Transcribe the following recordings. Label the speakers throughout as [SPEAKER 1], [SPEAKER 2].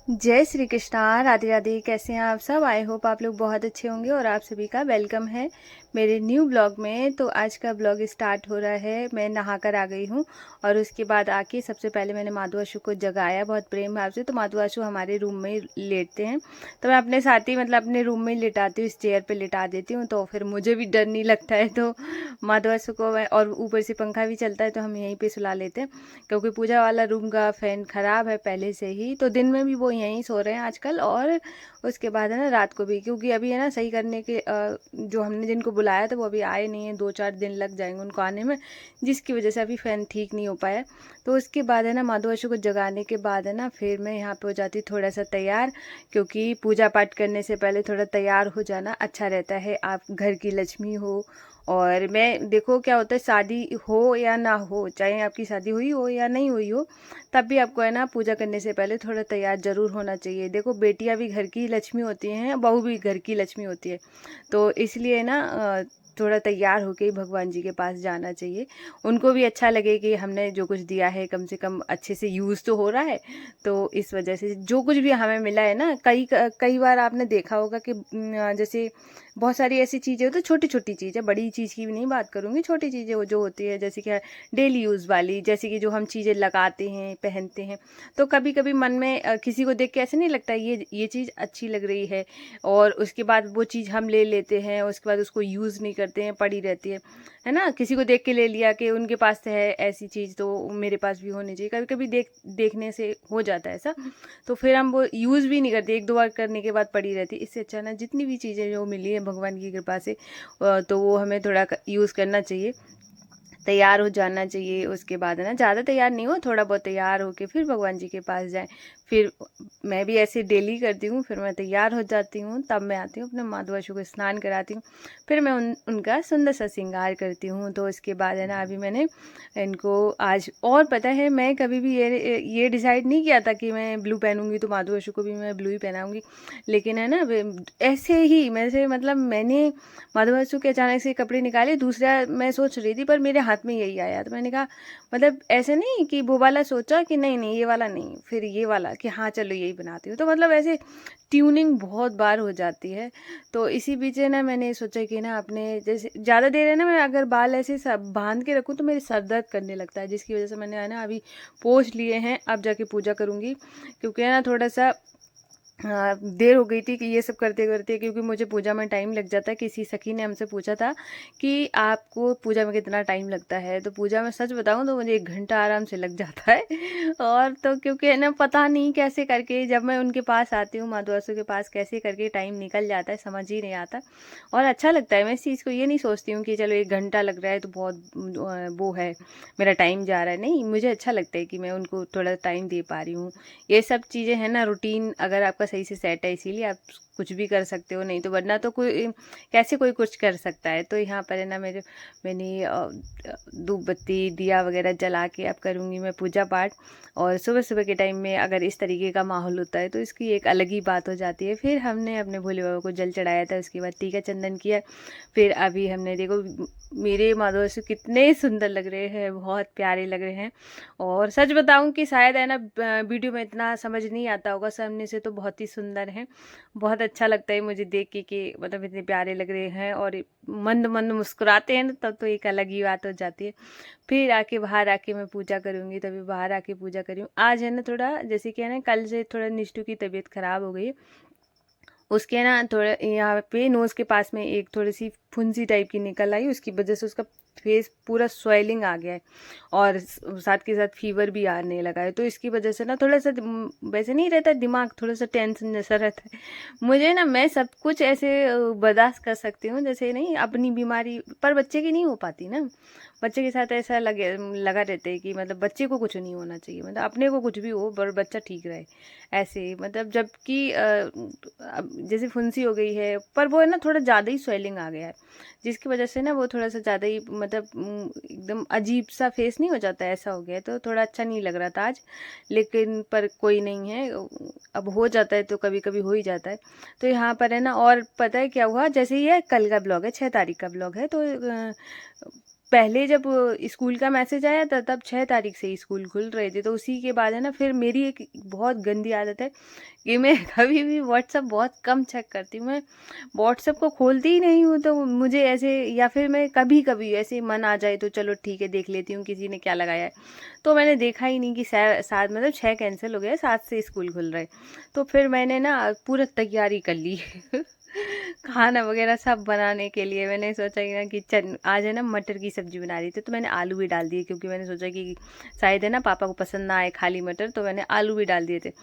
[SPEAKER 1] जय श्री कृष्णा। राधे राधे। कैसे हैं आप सब? आई होप आप लोग बहुत अच्छे होंगे और आप सभी का वेलकम है मेरे न्यू ब्लॉग में। तो आज का ब्लॉग स्टार्ट हो रहा है। मैं नहा कर आ गई हूँ और उसके बाद आके सबसे पहले मैंने माधु आशु को जगाया बहुत प्रेम भाव से। तो माधु आशु हमारे रूम में ही लेटते हैं, तो मैं अपने साथ ही मतलब अपने रूम में ही लिटाती हूँ, इस चेयर पर लिटा देती हूँ, तो फिर मुझे भी डर नहीं लगता है। तो माधु आशु को और ऊपर से पंखा भी चलता है तो हम यहीं पर सुला लेते हैं, क्योंकि पूजा वाला रूम का फ़ैन ख़राब है पहले से ही। तो दिन में भी वो यहीं सो रहे हैं आजकल, और उसके बाद है ना रात को भी, क्योंकि अभी है ना सही करने के जो हमने जिनको बुलाया था वो अभी आए नहीं हैं। 2-4 दिन लग जाएंगे उनको आने में, जिसकी वजह से अभी फ़ैन ठीक नहीं हो पाया। तो उसके बाद है ना माधु आशु को जगाने के बाद है ना फिर मैं यहाँ पे हो जाती थोड़ा सा तैयार, क्योंकि पूजा पाठ करने से पहले थोड़ा तैयार हो जाना अच्छा रहता है। आप घर की लक्ष्मी हो, और मैं देखो क्या होता है, शादी हो या ना हो, चाहे आपकी शादी हुई हो या नहीं हुई हो, तब भी आपको है ना पूजा करने से पहले थोड़ा तैयार ज़रूर होना चाहिए। देखो बेटियां भी घर की लक्ष्मी होती हैं, बहू भी घर की लक्ष्मी होती है, तो इसलिए ना थोड़ा तैयार होके ही भगवान जी के पास जाना चाहिए। उनको भी अच्छा लगे कि हमने जो कुछ दिया है कम से कम अच्छे से यूज़ तो हो रहा है। तो इस वजह से जो कुछ भी हमें मिला है ना, कई कई बार आपने देखा होगा कि जैसे बहुत सारी ऐसी चीज़ें होती है, छोटी छोटी चीज़ें, बड़ी चीज़ की भी नहीं बात करूँगी, छोटी चीज़ें जो होती है जैसे कि डेली यूज़ वाली, जैसे कि जो हम चीज़ें लगाते हैं पहनते हैं, तो कभी कभी मन में किसी को देख के ऐसे नहीं लगता ये चीज़ अच्छी लग रही है, और उसके बाद वो चीज़ हम ले लेते हैं, उसके बाद उसको यूज़ नहीं करते हैं, पड़ी रहती है ना। किसी को देख के ले लिया कि उनके पास तो है ऐसी चीज़, तो मेरे पास भी होनी चाहिए। कभी कभी देखने से हो जाता है ऐसा, तो फिर हम वो यूज़ भी नहीं करते, 1-2 बार करने के बाद पड़ी रहती। इससे अच्छा ना जितनी भी चीज़ें जो मिली है भगवान की कृपा से, तो वो हमें थोड़ा यूज़ करना चाहिए, तैयार हो जाना चाहिए। उसके बाद है ना ज़्यादा तैयार नहीं हो, थोड़ा बहुत तैयार होके फिर भगवान जी के पास जाएं। फिर मैं भी ऐसे डेली करती हूँ, फिर मैं तैयार हो जाती हूँ, तब मैं आती हूँ अपने माधु आशु को स्नान कराती हूँ, फिर मैं उनका सुंदर सा श्रृंगार करती हूँ। तो इसके बाद है ना अभी मैंने इनको आज, और पता है मैं कभी भी ये डिसाइड नहीं किया था कि मैं ब्लू पहनूंगी, तो माधु आशु को भी मैं ब्लू ही पहनाऊंगी। लेकिन है ना ऐसे ही मतलब मैंने माधु आशु के अचानक से कपड़े निकाले, दूसरा मैं सोच रही थी पर मेरे हाथ में यही आया, तो मैंने कहा मतलब ऐसे नहीं कि वो वाला सोचा कि नहीं नहीं ये वाला नहीं, फिर ये वाला कि हाँ चलो यही बनाती हूँ। तो मतलब ऐसे ट्यूनिंग बहुत बार हो जाती है। तो इसी बीच है ना मैंने सोचा कि ना अपने जैसे ज़्यादा देर है ना मैं अगर बाल ऐसे सब बांध के रखूँ तो मेरे सर दर्द करने लगता है, जिसकी वजह से मैंने है ना अभी पोंछ लिए हैं, अब जाके पूजा करूँगी। क्योंकि है ना थोड़ा सा देर हो गई थी कि ये सब करते करते, क्योंकि मुझे पूजा में टाइम लग जाता है। किसी सखी ने हमसे पूछा था कि आपको पूजा में कितना टाइम लगता है, तो पूजा में सच बताऊं तो मुझे 1 घंटा आराम से लग जाता है। और तो क्योंकि है ना पता नहीं कैसे करके जब मैं उनके पास आती हूँ, माधु आशु के पास, कैसे करके टाइम निकल जाता है समझ ही नहीं आता। और अच्छा लगता है, मैं इस चीज़ को ये नहीं सोचती हूँ कि चलो 1 घंटा लग रहा है तो बहुत वो है, मेरा टाइम जा रहा है। नहीं, मुझे अच्छा लगता है कि मैं उनको थोड़ा टाइम दे पा रही हूँ। ये सब चीज़ें हैं ना, रूटीन अगर आपका सही से सेट है इसीलिए आप कुछ भी कर सकते हो, नहीं तो वरना तो कोई कैसे कोई कुछ कर सकता है। तो यहाँ पर है ना मैंने धूप बत्ती दिया वगैरह जला के अब करूँगी मैं पूजा पाठ। और सुबह सुबह के टाइम में अगर इस तरीके का माहौल होता है तो इसकी एक अलग ही बात हो जाती है। फिर हमने अपने भोले बाबा को जल चढ़ाया था, उसके बाद टीका चंदन किया। फिर अभी हमने देखो मेरे माधव से कितने सुंदर लग रहे हैं, बहुत प्यारे लग रहे हैं। और सच बताऊं कि शायद है ना वीडियो में इतना समझ नहीं आता होगा, सामने से तो बहुत ही सुंदर हैं। बहुत अच्छा लगता है मुझे देख के कि मतलब इतने प्यारे लग रहे हैं, और मंद मंद मुस्कुराते हैं ना, तब तो एक अलग ही बात हो जाती है। फिर आके बाहर आके मैं पूजा करूँगी, तभी बाहर आके पूजा करी हूँ। आज है ना थोड़ा जैसे कि है ना कल से थोड़ा निष्ठू की तबीयत खराब हो गई है। उसके ना थोड़ा यहाँ पे नोज़ के पास में एक थोड़ी सी फुंसी टाइप की निकल आई, उसकी वजह से उसका फेस पूरा स्वेलिंग आ गया है, और साथ के साथ फीवर भी आने लगा है। तो इसकी वजह से ना थोड़ा सा वैसे नहीं रहता दिमाग, थोड़ा सा टेंशन जैसा रहता है मुझे ना। मैं सब कुछ ऐसे बर्दाश्त कर सकती हूँ, जैसे नहीं अपनी बीमारी, पर बच्चे की नहीं हो पाती ना। बच्चे के साथ ऐसा लगा रहता है कि मतलब बच्चे को कुछ नहीं होना चाहिए, मतलब अपने को कुछ भी हो पर बच्चा ठीक रहे, ऐसे मतलब। जबकि जैसे फुंसी हो गई है, पर वो है ना थोड़ा ज़्यादा ही स्वेलिंग आ गया है, जिसकी वजह से ना वो थोड़ा सा ज़्यादा ही मतलब एकदम अजीब सा फेस नहीं हो जाता है, ऐसा हो गया है। तो थोड़ा अच्छा नहीं लग रहा था आज, लेकिन पर कोई नहीं है, अब हो जाता है तो कभी कभी हो ही जाता है। तो यहाँ पर है ना, और पता है क्या हुआ, जैसे ये कल का ब्लॉग है, 6 तारीख का ब्लॉग है, तो पहले जब स्कूल का मैसेज आया था तब 6 तारीख से ही स्कूल खुल रहे थे, तो उसी के बाद है ना फिर मेरी एक बहुत गंदी आदत है कि मैं कभी भी व्हाट्सअप बहुत कम चेक करती हूँ। मैं व्हाट्सअप को खोलती ही नहीं हूँ, तो मुझे ऐसे, या फिर मैं कभी कभी ऐसे मन आ जाए तो चलो ठीक है देख लेती हूँ किसी ने क्या लगाया है। तो मैंने देखा ही नहीं कि सात मतलब 6 कैंसिल हो गया, 7 से स्कूल खुल रहे। तो फिर मैंने ना पूरा तैयारी कर ली खाना वगैरह सब बनाने के लिए। मैंने सोचा कि ना किचन आज है ना मटर की सब्जी बना रही थी, तो मैंने आलू भी डाल दिए क्योंकि मैंने सोचा कि शायद है ना पापा को पसंद ना आए खाली मटर, तो मैंने आलू भी डाल दिए थे।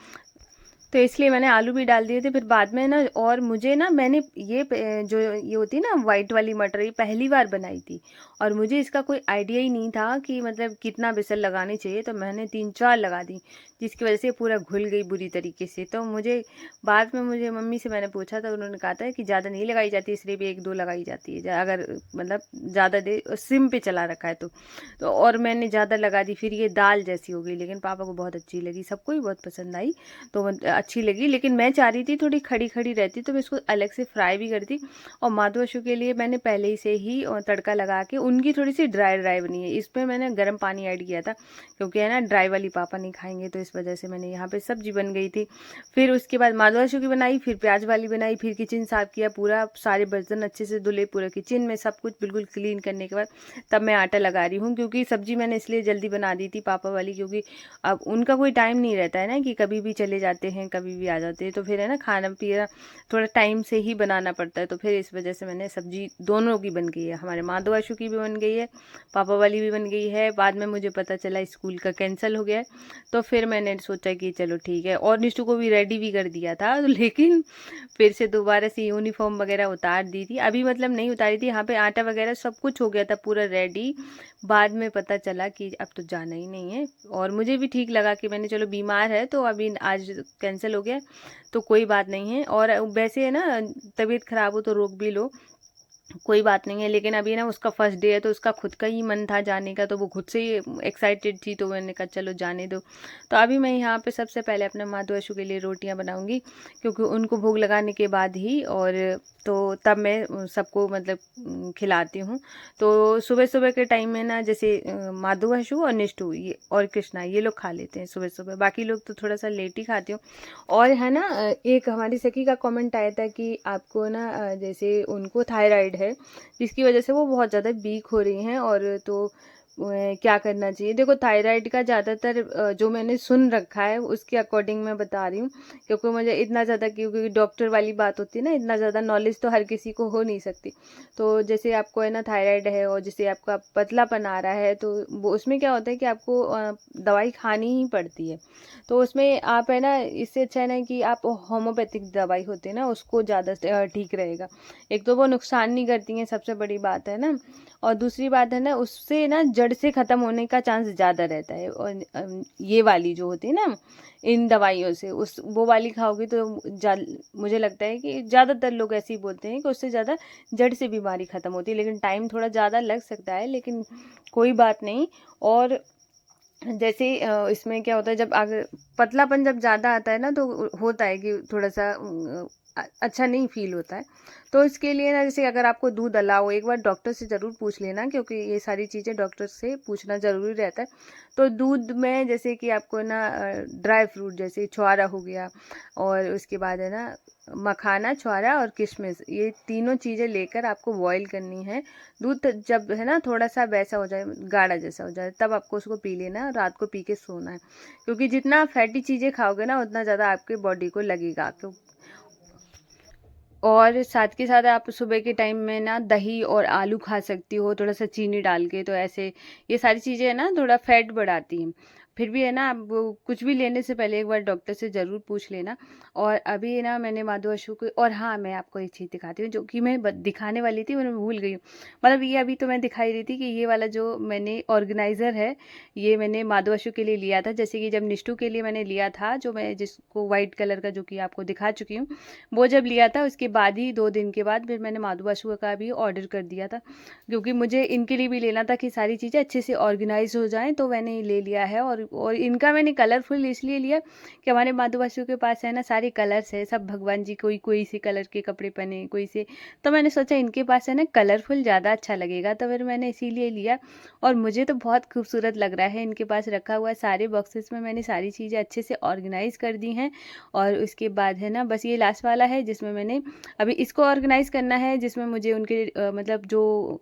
[SPEAKER 1] तो इसलिए मैंने आलू भी डाल दिए थे। फिर बाद में ना, और मुझे ना मैंने जो ये होती है ना वाइट वाली मटर, ये पहली बार बनाई थी और मुझे इसका कोई आइडिया ही नहीं था कि मतलब कितना बेसन लगानी चाहिए। तो मैंने 3-4 लगा दी, जिसकी वजह से पूरा घुल गई बुरी तरीके से। तो मुझे बाद में मुझे मम्मी से मैंने पूछा था, उन्होंने कहा था कि ज़्यादा नहीं लगाई जाती, सिर्फ 1-2 लगाई जाती है अगर मतलब ज़्यादा देर सिम पे चला रखा है तो और मैंने ज़्यादा लगा दी, फिर ये दाल जैसी हो गई। लेकिन पापा को बहुत अच्छी लगी, सबको ही बहुत पसंद आई, तो अच्छी लगी। लेकिन मैं चाह रही थी थोड़ी खड़ी खड़ी रहती तो मैं इसको अलग से फ्राई भी करती। और माधु अशु के लिए मैंने पहले ही से ही तड़का लगा के, उनकी थोड़ी सी ड्राई ड्राई बनी है, इसमें मैंने गर्म पानी ऐड किया था क्योंकि है ना ड्राई वाली पापा नहीं खाएंगे, तो इस वजह से मैंने यहाँ पे सब्जी बन गई थी। फिर उसके बाद माधु अशु की बनाई, फिर प्याज वाली बनाई, फिर किचन साफ किया पूरा, सारे बर्तन अच्छे से धुले, पूरा किचन में सब कुछ बिल्कुल क्लीन करने के बाद तब मैं आटा लगा रही हूँ। क्योंकि सब्जी मैंने इसलिए जल्दी बना दी थी पापा वाली, क्योंकि अब उनका कोई टाइम नहीं रहता है ना कि कभी भी चले जाते हैं कभी भी आ जाते हैं, तो फिर है ना खाना पीना थोड़ा टाइम से ही बनाना पड़ता है। तो फिर इस वजह से मैंने सब्जी दोनों की बन गई है, हमारे माधव आशु की भी बन गई है, पापा वाली भी बन गई है। बाद में मुझे पता चला स्कूल का कैंसिल हो गया है, तो फिर मैंने सोचा कि चलो ठीक है। और निष्ठू को भी रेडी भी कर दिया था, तो लेकिन फिर से दोबारा से यूनिफॉर्म वगैरह उतार दी थी, अभी मतलब नहीं उतारी थी। यहाँ पे आटा वगैरह सब कुछ हो गया था पूरा रेडी। बाद में पता चला कि अब तो जाना ही नहीं है, और मुझे भी ठीक लगा कि मैंने चलो बीमार है तो अभी आज कैंसिल हो गया तो कोई बात नहीं है। और वैसे है ना तबीयत खराब हो तो रोक भी लो, कोई बात नहीं है। लेकिन अभी ना उसका फर्स्ट डे है तो उसका खुद का ही मन था जाने का, तो वो खुद से ही एक्साइटेड थी, तो मैंने कहा चलो जाने दो। तो अभी मैं यहाँ पे सबसे पहले अपने माधु अशु के लिए रोटियाँ बनाऊँगी, क्योंकि उनको भोग लगाने के बाद ही, और तो तब मैं सबको मतलब खिलाती हूँ। तो सुबह सुबह के टाइम में ना जैसे माधु अशु और निष्ठू ये और कृष्णा ये लोग खा लेते हैं सुबह सुबह, बाकी लोग तो थोड़ा सा लेट ही खाती हूँ। और है ना एक हमारी सखी का कमेंट आया था कि आपको ना जैसे उनको थायराइड है, जिसकी वजह से वो बहुत ज़्यादा वीक हो रही हैं, और तो क्या करना चाहिए। देखो थायराइड का ज़्यादातर जो मैंने सुन रखा है उसके अकॉर्डिंग मैं बता रही हूँ, क्योंकि मुझे इतना ज़्यादा, क्योंकि डॉक्टर वाली बात होती है ना, इतना ज़्यादा नॉलेज तो हर किसी को हो नहीं सकती। तो जैसे आपको है ना थायराइड है और जैसे आपका पतलापन आ रहा है, तो वो उसमें क्या होता है कि आपको दवाई खानी ही पड़ती है। तो उसमें आप है ना, इससे अच्छा है ना कि आप होम्योपैथिक दवाई होती है ना उसको ज़्यादा ठीक रहेगा। एक तो वो नुकसान नहीं करती हैं, सबसे बड़ी बात है ना, और दूसरी बात है ना उससे ना जड़ से ख़त्म होने का चांस ज़्यादा रहता है। और ये वाली जो होती है ना इन दवाइयों से, उस वो वाली खाओगे तो मुझे लगता है कि ज़्यादातर लोग ऐसे ही बोलते हैं कि उससे ज़्यादा जड़ से बीमारी ख़त्म होती है, लेकिन टाइम थोड़ा ज़्यादा लग सकता है, लेकिन कोई बात नहीं। और जैसे इसमें क्या होता है, जब आगे पतलापन जब ज़्यादा आता है ना तो होता है कि थोड़ा सा अच्छा नहीं फील होता है। तो इसके लिए ना जैसे अगर आपको दूध अलाउ, एक बार डॉक्टर से ज़रूर पूछ लेना, क्योंकि ये सारी चीज़ें डॉक्टर से पूछना ज़रूरी रहता है। तो दूध में जैसे कि आपको ना ड्राई फ्रूट जैसे छुआरा हो गया, और उसके बाद है ना मखाना, छुआरा और किशमिश, ये तीनों चीज़ें लेकर आपको बॉईल करनी है। दूध जब है ना थोड़ा सा वैसा हो जाए, गाढ़ा जैसा हो जाए, तब आपको उसको पी लेना है और रात को पी के सोना है। क्योंकि जितना फैटी चीज़ें खाओगे ना उतना ज़्यादा आपके बॉडी को लगेगा। और साथ के साथ आप सुबह के टाइम में ना दही और आलू खा सकती हो, थोड़ा सा चीनी डाल के। तो ऐसे ये सारी चीज़ें है ना थोड़ा फैट बढ़ाती हैं। फिर भी है ना आप वो कुछ भी लेने से पहले एक बार डॉक्टर से ज़रूर पूछ लेना। और अभी है ना मैंने माधु अशु को, और हाँ मैं आपको एक चीज़ दिखाती हूँ जो कि मैं दिखाने वाली थी, मैं भूल गई हूँ। मतलब ये अभी तो मैं दिखाई रही थी कि ये वाला जो मैंने ऑर्गेनाइज़र है, ये मैंने माधु अशु के लिए लिया था। जैसे कि जब निष्ठू के लिए मैंने लिया था, जो मैं जिसको वाइट कलर का, जो कि आपको दिखा चुकी हूँ, वो जब लिया था उसके बाद ही 2 दिन के बाद फिर मैंने माधु अशु का भी ऑर्डर कर दिया था, क्योंकि मुझे इनके लिए भी लेना था कि सारी चीज़ें अच्छे से ऑर्गेनाइज हो जाएं। तो मैंने ले लिया है, और और इनका मैंने कलरफुल इसलिए लिया कि हमारे माधु बसु के पास है ना सारे कलर्स है, सब भगवान जी कोई कोई सी कलर के कपड़े पहने, कोई से, तो मैंने सोचा इनके पास है ना कलरफुल ज़्यादा अच्छा लगेगा, तो फिर मैंने इसीलिए लिया। और मुझे तो बहुत खूबसूरत लग रहा है इनके पास रखा हुआ। सारे बॉक्सेस में मैंने सारी चीज़ें अच्छे से ऑर्गेनाइज़ कर दी हैं। और उसके बाद है ना बस ये लास्ट वाला है जिसमें मैंने अभी इसको ऑर्गेनाइज़ करना है, जिसमें मुझे उनके मतलब जो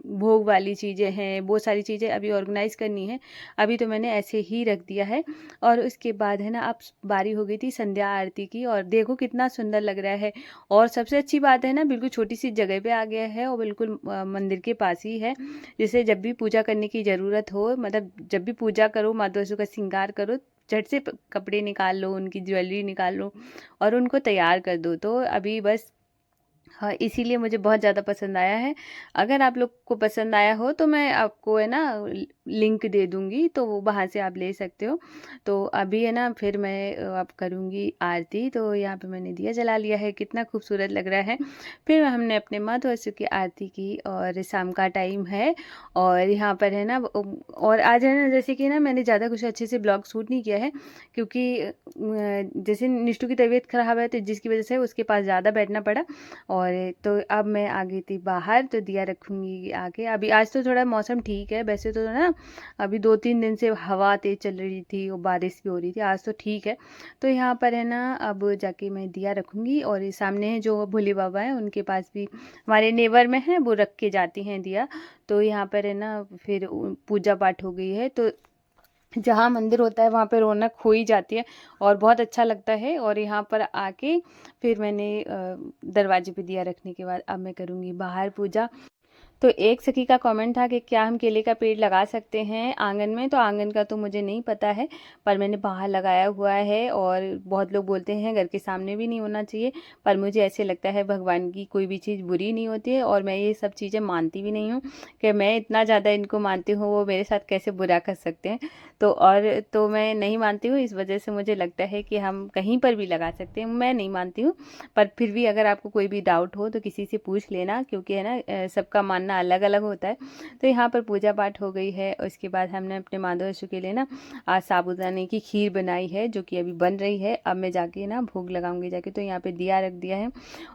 [SPEAKER 1] भोग वाली चीज़ें हैं वो सारी चीज़ें अभी ऑर्गेनाइज़ करनी है। अभी तो मैंने ऐसे ही रख दिया है। और उसके बाद है ना अब बारी हो गई थी संध्या आरती की, और देखो कितना सुंदर लग रहा है। और सबसे अच्छी बात है ना बिल्कुल छोटी सी जगह पे आ गया है और बिल्कुल मंदिर के पास ही है, जिससे जब भी पूजा करने की ज़रूरत हो, मतलब जब भी पूजा करो, माँ तुलसी का श्रृंगार करो, झट से कपड़े निकाल लो, उनकी ज्वेलरी निकाल लो और उनको तैयार कर दो। तो अभी बस हाँ, इसीलिए मुझे बहुत ज़्यादा पसंद आया है। अगर आप लोग को पसंद आया हो तो मैं आपको है ना लिंक दे दूँगी, तो वो वहाँ से आप ले सकते हो। तो अभी है ना फिर मैं अब करूँगी आरती। तो यहाँ पे मैंने दिया जला लिया है, कितना खूबसूरत लग रहा है। फिर हमने अपने माँ तुलसी की आरती की और शाम का टाइम है। और यहाँ पर है ना और आज है ना जैसे कि ना मैंने ज़्यादा कुछ अच्छे से ब्लॉग शूट नहीं किया है, क्योंकि जैसे निष्ठू की तबीयत ख़राब है, तो जिसकी वजह से उसके पास ज़्यादा बैठना पड़ा। और तो अब मैं आ गई थी बाहर, तो दिया रखूँगी आके। अभी आज तो थोड़ा मौसम ठीक है, वैसे तो ना अभी 2-3 दिन से हवा तेज़ चल रही थी और बारिश भी हो रही थी, आज तो ठीक है। तो यहाँ पर है ना अब जाके मैं दिया रखूँगी। और ये सामने है जो भोले बाबा हैं, उनके पास भी हमारे नेबर में हैं, वो रख के जाती हैं दिया। तो यहाँ पर है ना फिर पूजा पाठ हो गई है, तो जहाँ मंदिर होता है वहाँ पे रौनक हो ही जाती है और बहुत अच्छा लगता है। और यहाँ पर आके फिर मैंने दरवाजे पे दिया रखने के बाद अब मैं करूँगी बाहर पूजा। तो एक सखी का कमेंट था कि क्या हम केले का पेड़ लगा सकते हैं आंगन में, तो आंगन का तो मुझे नहीं पता है, पर मैंने बाहर लगाया हुआ है। और बहुत लोग बोलते हैं घर के सामने भी नहीं होना चाहिए, पर मुझे ऐसे लगता है भगवान की कोई भी चीज़ बुरी नहीं होती है, और मैं ये सब चीज़ें मानती भी नहीं हूँ कि मैं इतना ज़्यादा इनको मानती हूँ, वो मेरे साथ कैसे बुरा कर सकते हैं। तो मैं नहीं मानती हूँ, इस वजह से मुझे लगता है कि हम कहीं पर भी लगा सकते हैं, मैं नहीं मानती हूँ। पर फिर भी अगर आपको कोई भी डाउट हो तो किसी से पूछ लेना, क्योंकि है ना सबका मानना अलग अलग होता है। तो यहाँ पर पूजा पाठ हो गई है। उसके बाद हमने अपने माधव यशु के लिए ना आज साबूदाने की खीर बनाई है, जो कि अभी बन रही है। अब मैं जाके ना भोग लगाऊंगी जाके, तो यहाँ पे दिया रख दिया है।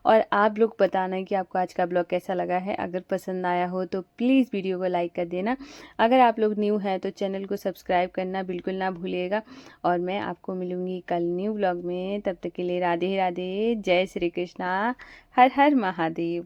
[SPEAKER 1] और आप लोग बताना कि आपको आज का ब्लॉग कैसा लगा है। अगर पसंद आया हो तो प्लीज़ वीडियो को लाइक कर देना। अगर आप लोग न्यू हैं तो चैनल को सब्सक्राइब करना बिल्कुल ना भूलिएगा। और मैं आपको मिलूँगी कल न्यू ब्लॉग में, तब तक के लिए राधे राधे, जय श्री कृष्णा, हर हर महादेव।